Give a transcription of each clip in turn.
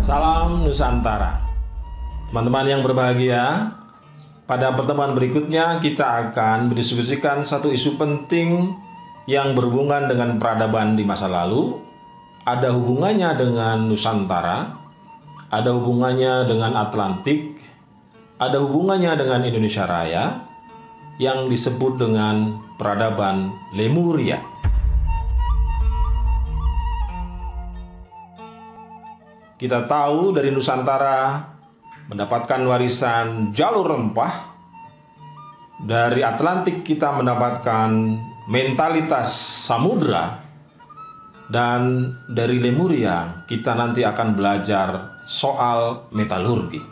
Salam Nusantara. Teman-teman yang berbahagia, pada pertemuan berikutnya kita akan mendiskusikan satu isu penting yang berhubungan dengan peradaban di masa lalu, ada hubungannya dengan Nusantara, ada hubungannya dengan Atlantik, ada hubungannya dengan Indonesia Raya, yang disebut dengan peradaban Lemuria. Kita tahu dari Nusantara mendapatkan warisan jalur rempah. Dari Atlantik kita mendapatkan mentalitas samudra. Dan dari Lemuria kita nanti akan belajar soal metalurgi.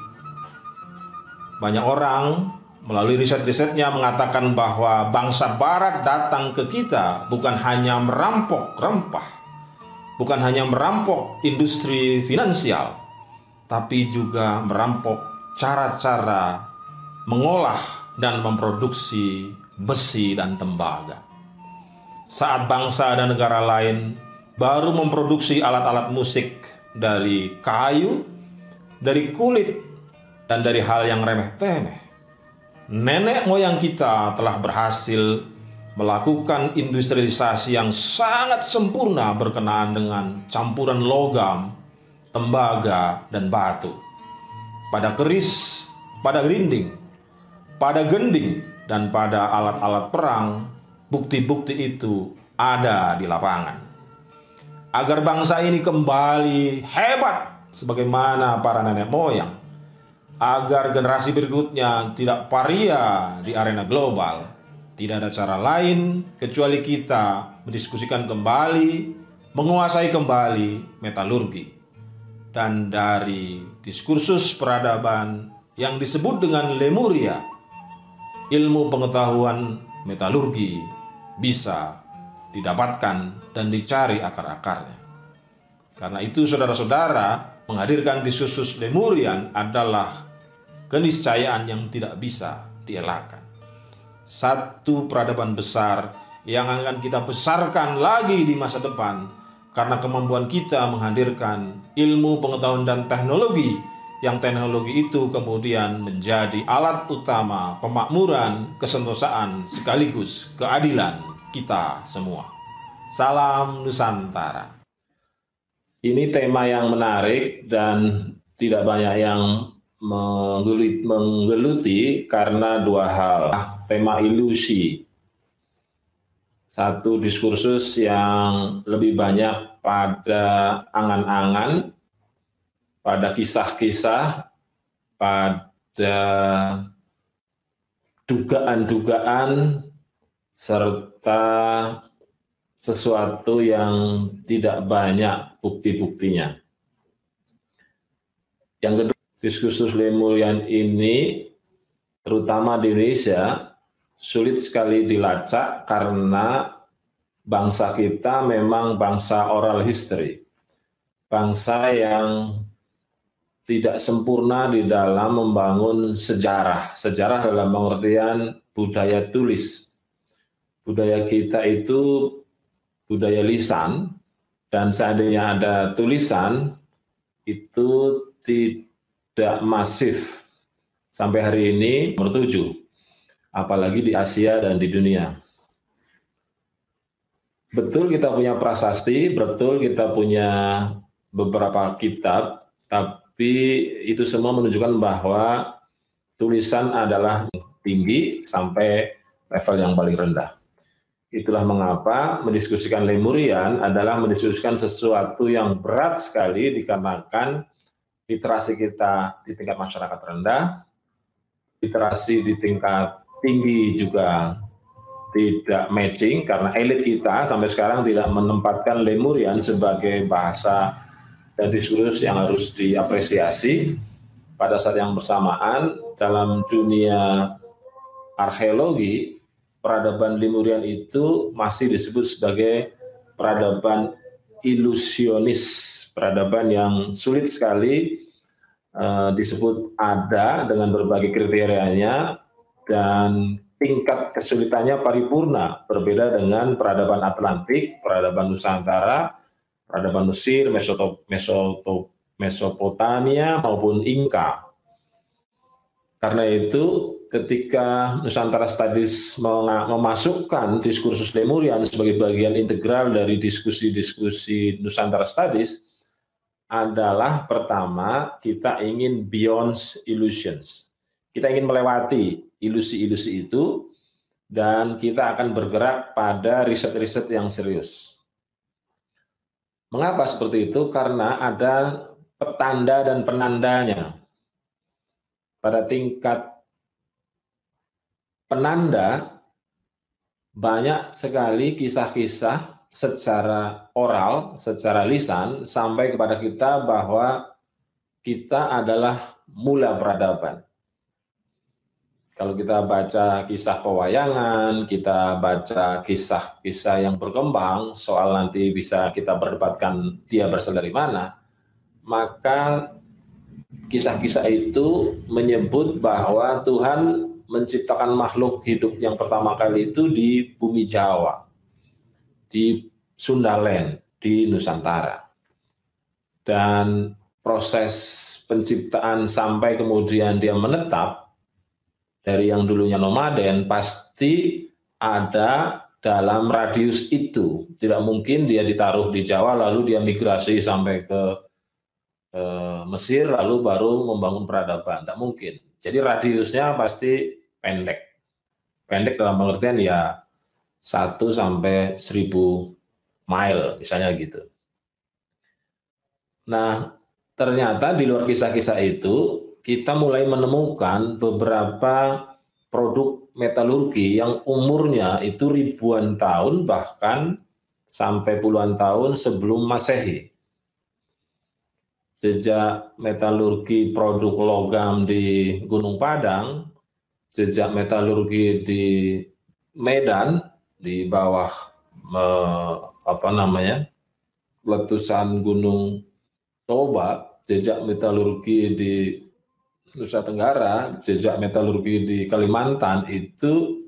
Banyak orang melalui riset-risetnya mengatakan bahwa bangsa Barat datang ke kita bukan hanya merampok rempah, bukan hanya merampok industri finansial, tapi juga merampok cara-cara mengolah dan memproduksi besi dan tembaga. Saat bangsa dan negara lain baru memproduksi alat-alat musik dari kayu, dari kulit, dan dari hal yang remeh-temeh, nenek moyang kita telah berhasil melakukan industrialisasi yang sangat sempurna berkenaan dengan campuran logam, tembaga, dan batu. Pada keris, pada grinding, pada gending, dan pada alat-alat perang, bukti-bukti itu ada di lapangan. Agar bangsa ini kembali hebat sebagaimana para nenek moyang, agar generasi berikutnya tidak paria di arena global, tidak ada cara lain kecuali kita mendiskusikan kembali, menguasai kembali metalurgi. Dan dari diskursus peradaban yang disebut dengan Lemuria, ilmu pengetahuan metalurgi bisa didapatkan dan dicari akar-akarnya. Karena itu saudara-saudara, menghadirkan diskursus Lemurian adalah keniscayaan yang tidak bisa dielakkan. Satu peradaban besar yang akan kita besarkan lagi di masa depan karena kemampuan kita menghadirkan ilmu, pengetahuan, dan teknologi, yang teknologi itu kemudian menjadi alat utama pemakmuran, kesentosaan, sekaligus keadilan kita semua. Salam Nusantara. Ini tema yang menarik dan tidak banyak yang menggeluti karena dua hal. Tema ilusi. Satu diskursus yang lebih banyak pada angan-angan, pada kisah-kisah, pada dugaan-dugaan, serta sesuatu yang tidak banyak bukti-buktinya. Yang kedua, diskursus Lemurian ini, terutama di Indonesia, sulit sekali dilacak karena bangsa kita memang bangsa oral history. Bangsa yang tidak sempurna di dalam membangun sejarah. Sejarah dalam pengertian budaya tulis. Budaya kita itu budaya lisan, dan seandainya ada tulisan, itu tidak masif sampai hari ini nomor 7. Apalagi di Asia dan di dunia. Betul kita punya prasasti, betul kita punya beberapa kitab, tapi itu semua menunjukkan bahwa tulisan adalah tinggi sampai level yang paling rendah. Itulah mengapa mendiskusikan Lemurian adalah mendiskusikan sesuatu yang berat sekali dikarenakan literasi kita di tingkat masyarakat rendah, literasi di tingkat tinggi juga tidak matching karena elit kita sampai sekarang tidak menempatkan Lemurian sebagai bahasa dan diskursus yang harus diapresiasi. Pada saat yang bersamaan dalam dunia arkeologi, peradaban Lemurian itu masih disebut sebagai peradaban ilusionis, peradaban yang sulit sekali disebut ada dengan berbagai kriterianya, dan tingkat kesulitannya paripurna, berbeda dengan peradaban Atlantik, peradaban Nusantara, peradaban Mesir, Mesopotamia maupun Inka. Karena itu ketika Nusantara Studies memasukkan diskursus Lemurian sebagai bagian integral dari diskusi-diskusi Nusantara Studies adalah pertama kita ingin beyond illusions. Kita ingin melewati ilusi-ilusi itu dan kita akan bergerak pada riset-riset yang serius. Mengapa seperti itu? Karena ada petanda dan penandanya. Pada tingkat penanda, banyak sekali kisah-kisah secara oral, secara lisan, sampai kepada kita bahwa kita adalah mula peradaban. Kalau kita baca kisah pewayangan, kita baca kisah-kisah yang berkembang, soal nanti bisa kita berdebatkan dia berasal dari mana, maka kisah-kisah itu menyebut bahwa Tuhan menciptakan makhluk hidup yang pertama kali itu di bumi Jawa, di Sundaland, di Nusantara. Dan proses penciptaan sampai kemudian dia menetap, dari yang dulunya nomaden, pasti ada dalam radius itu. Tidak mungkin dia ditaruh di Jawa lalu dia migrasi sampai ke Mesir lalu baru membangun peradaban, tidak mungkin. Jadi radiusnya pasti pendek. Pendek dalam pengertian ya 1 sampai 1000 mile misalnya gitu. Nah, ternyata di luar kisah-kisah itu kita mulai menemukan beberapa produk metalurgi yang umurnya itu ribuan tahun bahkan sampai puluhan tahun sebelum Masehi. Jejak metalurgi produk logam di Gunung Padang, jejak metalurgi di Medan di bawah letusan Gunung Toba, jejak metalurgi di Nusa Tenggara, jejak metalurgi di Kalimantan itu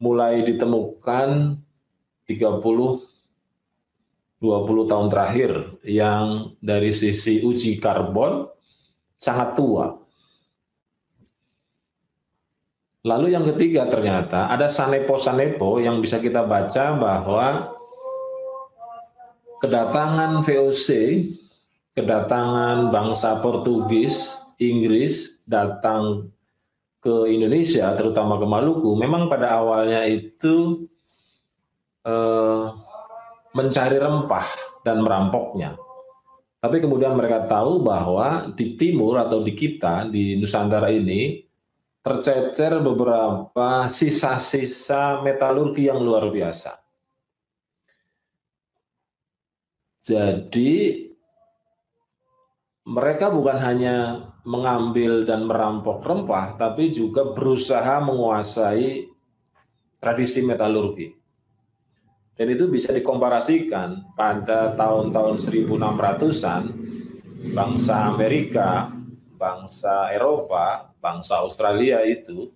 mulai ditemukan 20 tahun terakhir yang dari sisi uji karbon sangat tua. Lalu yang ketiga ternyata ada sanepo-sanepo yang bisa kita baca bahwa kedatangan VOC, kedatangan bangsa Portugis, Inggris datang ke Indonesia, terutama ke Maluku, memang pada awalnya itu mencari rempah dan merampoknya. Tapi kemudian mereka tahu bahwa di timur atau di kita, di Nusantara ini, tercecer beberapa sisa-sisa metalurgi yang luar biasa. Jadi mereka bukan hanya mengambil dan merampok rempah, tapi juga berusaha menguasai tradisi metalurgi. Dan itu bisa dikomparasikan pada tahun-tahun 1600-an, bangsa Amerika, bangsa Eropa, bangsa Australia itu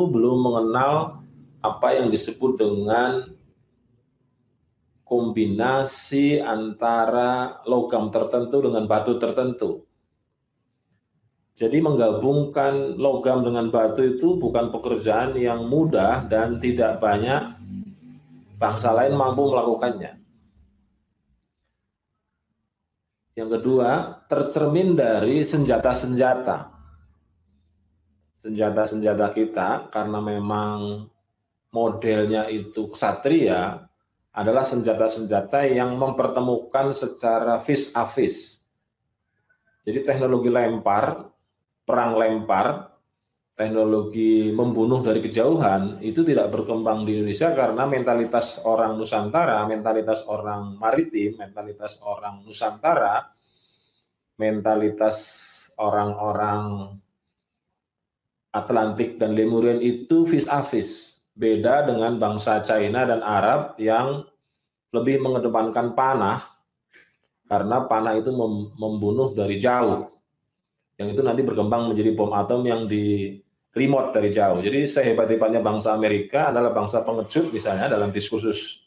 belum mengenal apa yang disebut dengan kombinasi antara logam tertentu dengan batu tertentu. Jadi menggabungkan logam dengan batu itu bukan pekerjaan yang mudah dan tidak banyak bangsa lain mampu melakukannya. Yang kedua, tercermin dari senjata-senjata. Senjata-senjata kita, karena memang modelnya itu ksatria, adalah senjata-senjata yang mempertemukan secara vis a vis. Jadi teknologi lempar, perang lempar, teknologi membunuh dari kejauhan itu tidak berkembang di Indonesia karena mentalitas orang Nusantara, mentalitas orang maritim, mentalitas orang Nusantara, mentalitas orang-orang Atlantik dan Lemurian itu vis a vis. Beda dengan bangsa China dan Arab yang lebih mengedepankan panah karena panah itu membunuh dari jauh. Yang itu nanti berkembang menjadi bom atom yang di remote dari jauh. Jadi sehebat-hebatnya bangsa Amerika adalah bangsa pengecut misalnya dalam diskursus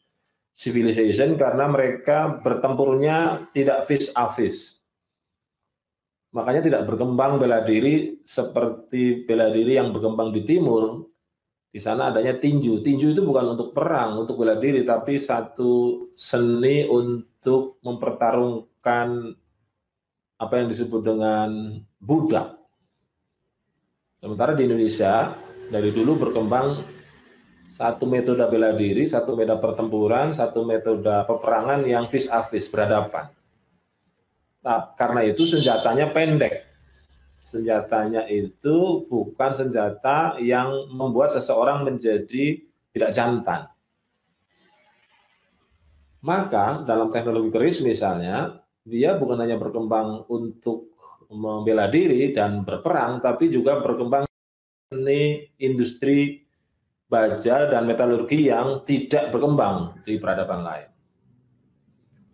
civilization karena mereka bertempurnya tidak vis a vis. Makanya tidak berkembang bela diri seperti bela diri yang berkembang di timur. Di sana adanya tinju. Tinju itu bukan untuk perang, untuk bela diri, tapi satu seni untuk mempertarungkan apa yang disebut dengan budak. Sementara di Indonesia dari dulu berkembang satu metode bela diri, satu metode pertempuran, satu metode peperangan yang vis a vis berhadapan. Nah, karena itu senjatanya pendek. Senjatanya itu bukan senjata yang membuat seseorang menjadi tidak jantan. Maka dalam teknologi keris misalnya, dia bukan hanya berkembang untuk membela diri dan berperang, tapi juga berkembang seni industri baja dan metalurgi yang tidak berkembang di peradaban lain.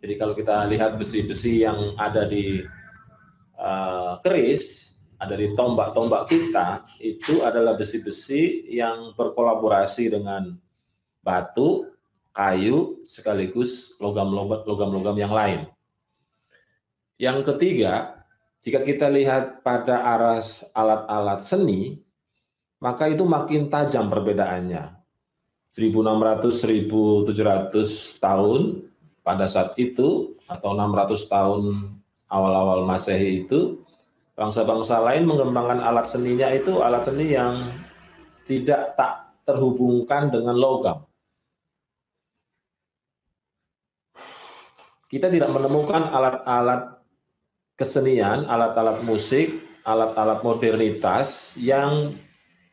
Jadi kalau kita lihat besi-besi yang ada di keris, ada di tombak-tombak kita, itu adalah besi-besi yang berkolaborasi dengan batu, kayu, sekaligus logam-logam yang lain. Yang ketiga, jika kita lihat pada aras alat-alat seni, maka itu makin tajam perbedaannya. 1600-1700 tahun pada saat itu, atau 600 tahun awal-awal Masehi itu, bangsa-bangsa lain mengembangkan alat seninya itu alat seni yang tidak tak terhubungkan dengan logam. Kita tidak menemukan alat-alat kesenian, alat-alat musik, alat-alat modernitas yang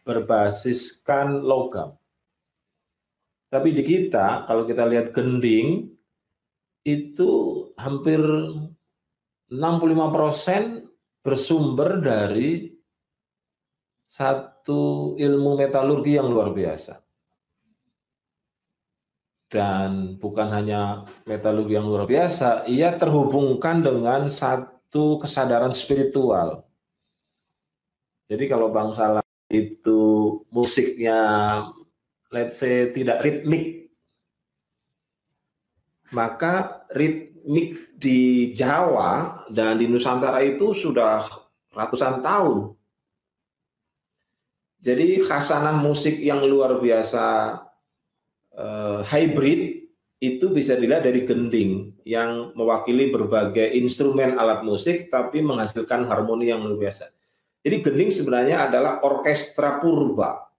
berbasiskan logam. Tapi di kita, kalau kita lihat gending, itu hampir 65% bersumber dari satu ilmu metalurgi yang luar biasa. Dan bukan hanya metalurgi yang luar biasa, ia terhubungkan dengan satu kesadaran spiritual. Jadi kalau bangsa lain itu musiknya, let's say, tidak ritmik, maka ritmik di Jawa dan di Nusantara itu sudah ratusan tahun. Jadi khasanah musik yang luar biasa hybrid itu bisa dilihat dari gending yang mewakili berbagai instrumen alat musik tapi menghasilkan harmoni yang luar biasa. Jadi gending sebenarnya adalah orkestra purba.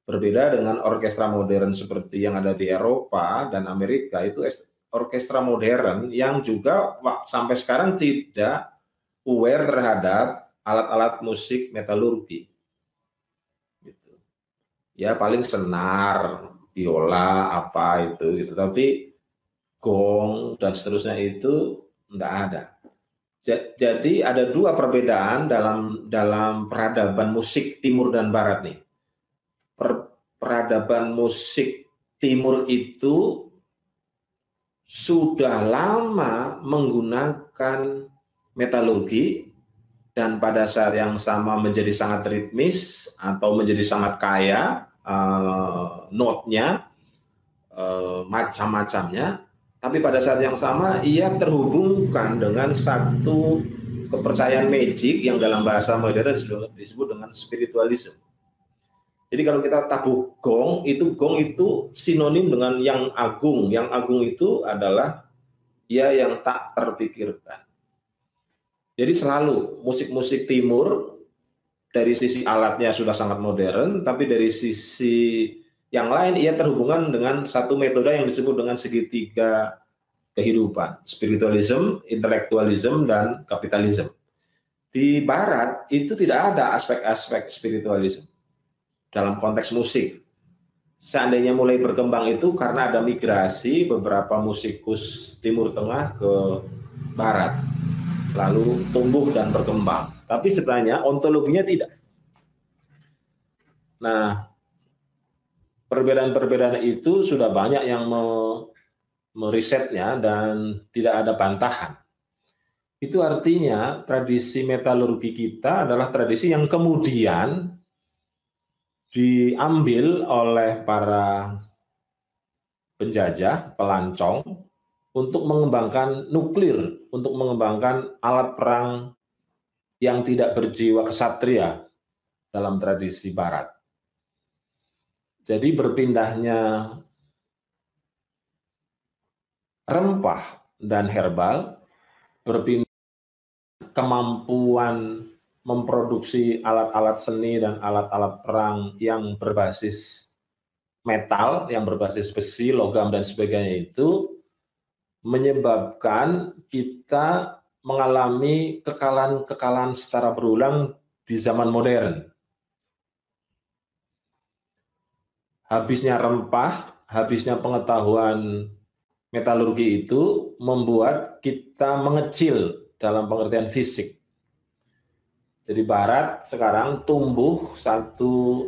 Berbeda dengan orkestra modern seperti yang ada di Eropa dan Amerika, itu orkestra modern yang juga sampai sekarang tidak aware terhadap alat-alat musik metalurgi. Gitu. Ya paling senar, biola, apa itu gitu. Tapi gong dan seterusnya itu enggak ada. Jadi ada dua perbedaan dalam peradaban musik timur dan barat nih. Peradaban musik timur itu sudah lama menggunakan metalurgi dan pada saat yang sama menjadi sangat ritmis atau menjadi sangat kaya notnya, macam-macamnya, tapi pada saat yang sama ia terhubungkan dengan satu kepercayaan magic yang dalam bahasa modern disebut dengan spiritualism. Jadi kalau kita tabuh gong itu sinonim dengan yang agung. Yang agung itu adalah ia yang tak terpikirkan. Jadi selalu musik-musik timur dari sisi alatnya sudah sangat modern, tapi dari sisi yang lain ia terhubungan dengan satu metode yang disebut dengan segitiga kehidupan, spiritualism, intelektualism, dan kapitalisme. Di barat itu tidak ada aspek-aspek spiritualisme dalam konteks musik. Seandainya mulai berkembang itu karena ada migrasi beberapa musikus Timur Tengah ke barat, lalu tumbuh dan berkembang. Tapi sebenarnya ontologinya tidak. Nah, perbedaan-perbedaan itu sudah banyak yang merisetnya dan tidak ada bantahan. Itu artinya tradisi metalurgi kita adalah tradisi yang kemudian diambil oleh para penjajah, pelancong, untuk mengembangkan nuklir, untuk mengembangkan alat perang yang tidak berjiwa kesatria dalam tradisi Barat. Jadi berpindahnya rempah dan herbal, berpindah kemampuan memproduksi alat-alat seni dan alat-alat perang yang berbasis metal, yang berbasis besi, logam, dan sebagainya itu menyebabkan kita mengalami kekalahan-kekalahan secara berulang di zaman modern. Habisnya rempah, habisnya pengetahuan metalurgi itu membuat kita mengecil dalam pengertian fisik. Jadi Barat sekarang tumbuh satu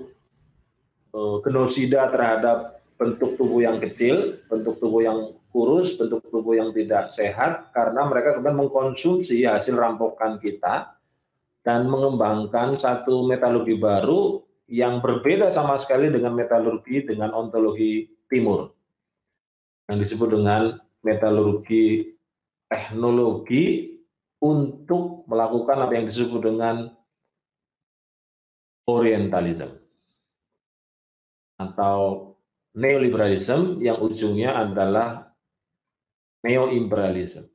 genosida terhadap bentuk tubuh yang kecil, bentuk tubuh yang kurus, bentuk tubuh yang tidak sehat, karena mereka kemudian mengkonsumsi hasil rampokan kita dan mengembangkan satu metalurgi baru yang berbeda sama sekali dengan metalurgi dengan ontologi timur, yang disebut dengan metalurgi teknologi untuk melakukan apa yang disebut dengan orientalism atau neoliberalism yang ujungnya adalah neoimperialism.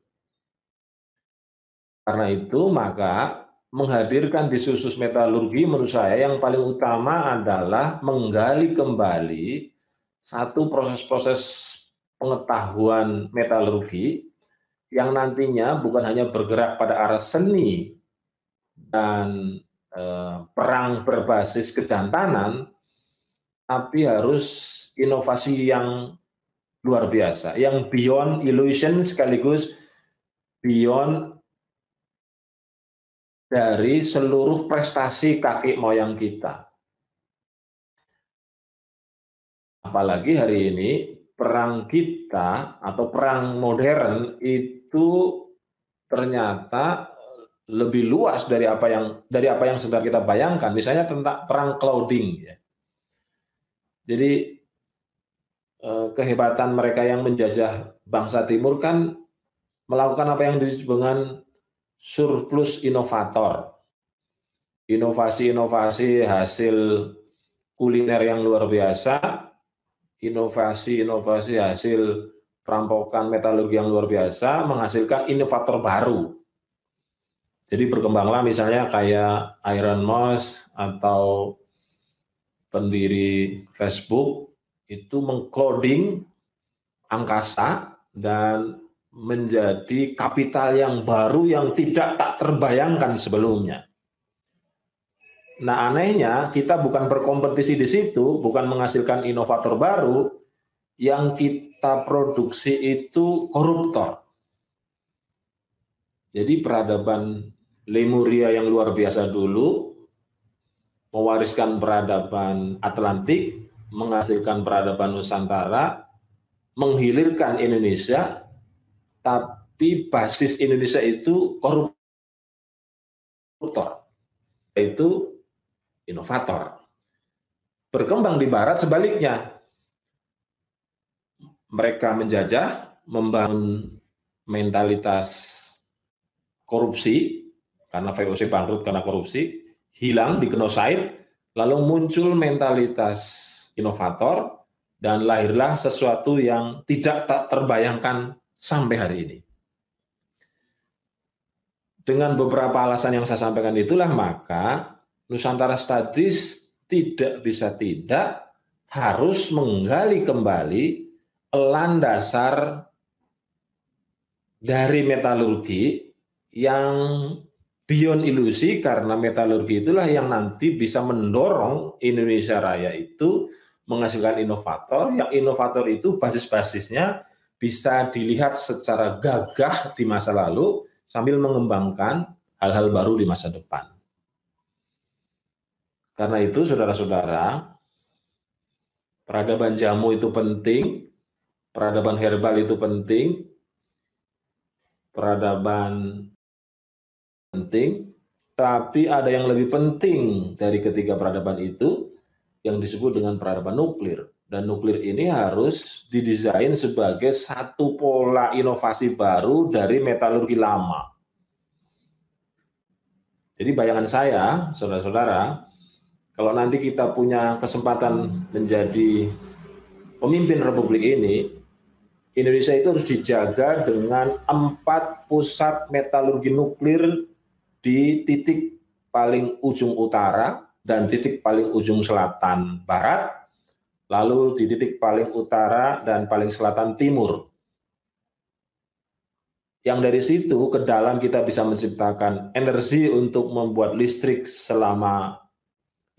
Karena itu maka menghadirkan diskursus metalurgi menurut saya yang paling utama adalah menggali kembali satu proses-proses pengetahuan metalurgi yang nantinya bukan hanya bergerak pada arah seni dan perang berbasis kejantanan, tapi harus inovasi yang luar biasa, yang beyond illusion sekaligus beyond dari seluruh prestasi kakek moyang kita. Apalagi hari ini perang kita atau perang modern itu ternyata lebih luas dari apa yang sedang kita bayangkan. Misalnya tentang perang clouding, ya. Jadi kehebatan mereka yang menjajah bangsa Timur kan melakukan apa yang disebut dengan surplus inovator. Inovasi-inovasi hasil kuliner yang luar biasa, inovasi-inovasi hasil perampokan metalurgi yang luar biasa, menghasilkan inovator baru. Jadi berkembanglah misalnya kayak Elon Musk atau pendiri Facebook itu mengclouding angkasa dan menjadi kapital yang baru yang tak terbayangkan sebelumnya. Nah, anehnya kita bukan berkompetisi di situ, bukan menghasilkan inovator baru, yang kita produksi itu koruptor. Jadi peradaban Lemuria yang luar biasa dulu mewariskan peradaban Atlantik, menghasilkan peradaban Nusantara, menghilirkan Indonesia, tapi basis Indonesia itu koruptor, itu inovator. Berkembang di Barat sebaliknya. Mereka menjajah, membangun mentalitas korupsi, karena VOC bangkrut karena korupsi, hilang di genosid, lalu muncul mentalitas inovator, dan lahirlah sesuatu yang tak terbayangkan sampai hari ini. Dengan beberapa alasan yang saya sampaikan itulah maka Nusantara Studies tidak bisa tidak harus menggali kembali elan dasar dari metalurgi yang beyond ilusi, karena metalurgi itulah yang nanti bisa mendorong Indonesia Raya itu menghasilkan inovator, yang inovator itu basis-basisnya bisa dilihat secara gagah di masa lalu sambil mengembangkan hal-hal baru di masa depan. Karena itu saudara-saudara, peradaban jamu itu penting, peradaban herbal itu penting, peradaban penting, tapi ada yang lebih penting dari ketiga peradaban itu yang disebut dengan peradaban nuklir. Dan nuklir ini harus didesain sebagai satu pola inovasi baru dari metalurgi lama. Jadi bayangan saya, saudara-saudara, kalau nanti kita punya kesempatan menjadi pemimpin Republik ini, Indonesia itu harus dijaga dengan 4 pusat metalurgi nuklir di titik paling ujung utara dan titik paling ujung selatan barat, lalu di titik paling utara dan paling selatan timur. Yang dari situ ke dalam kita bisa menciptakan energi untuk membuat listrik selama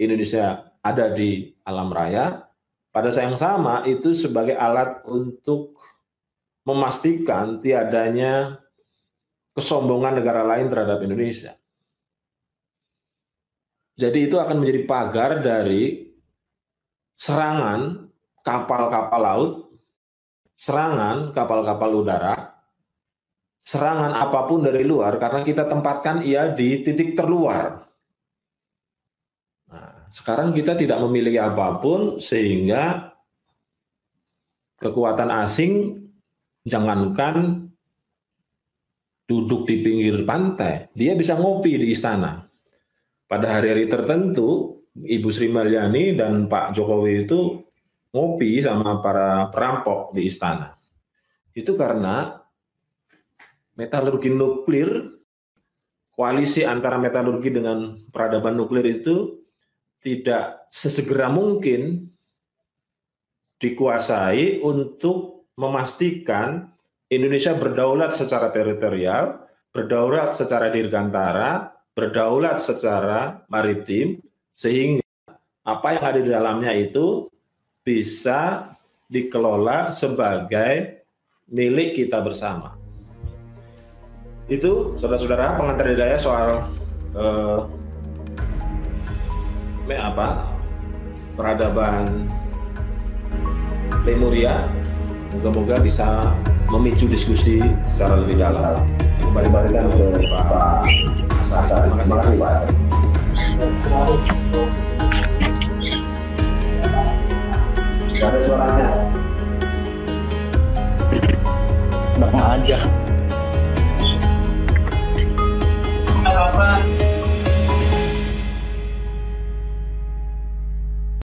Indonesia ada di alam raya. Pada saat yang sama itu sebagai alat untuk memastikan tiadanya kesombongan negara lain terhadap Indonesia. Jadi itu akan menjadi pagar dari serangan kapal-kapal laut, serangan kapal-kapal udara, serangan apapun dari luar, karena kita tempatkan ia di titik terluar. Nah, sekarang kita tidak memiliki apapun, sehingga kekuatan asing jangankan duduk di pinggir pantai, dia bisa ngopi di istana. Pada hari-hari tertentu, Ibu Sri Mulyani dan Pak Jokowi itu ngopi sama para perampok di istana. Itu karena metalurgi nuklir, koalisi antara metalurgi dengan peradaban nuklir itu tidak sesegera mungkin dikuasai untuk memastikan Indonesia berdaulat secara teritorial, berdaulat secara dirgantara, berdaulat secara maritim, sehingga apa yang ada di dalamnya itu bisa dikelola sebagai milik kita bersama. Itu, saudara-saudara, pengantar hidayah soal peradaban Lemuria. Moga-moga bisa memicu diskusi secara lebih dalam. Kembali balikan ke Pak Asar. Terima kasih Pak Asar. Ada suaranya. Enak aja.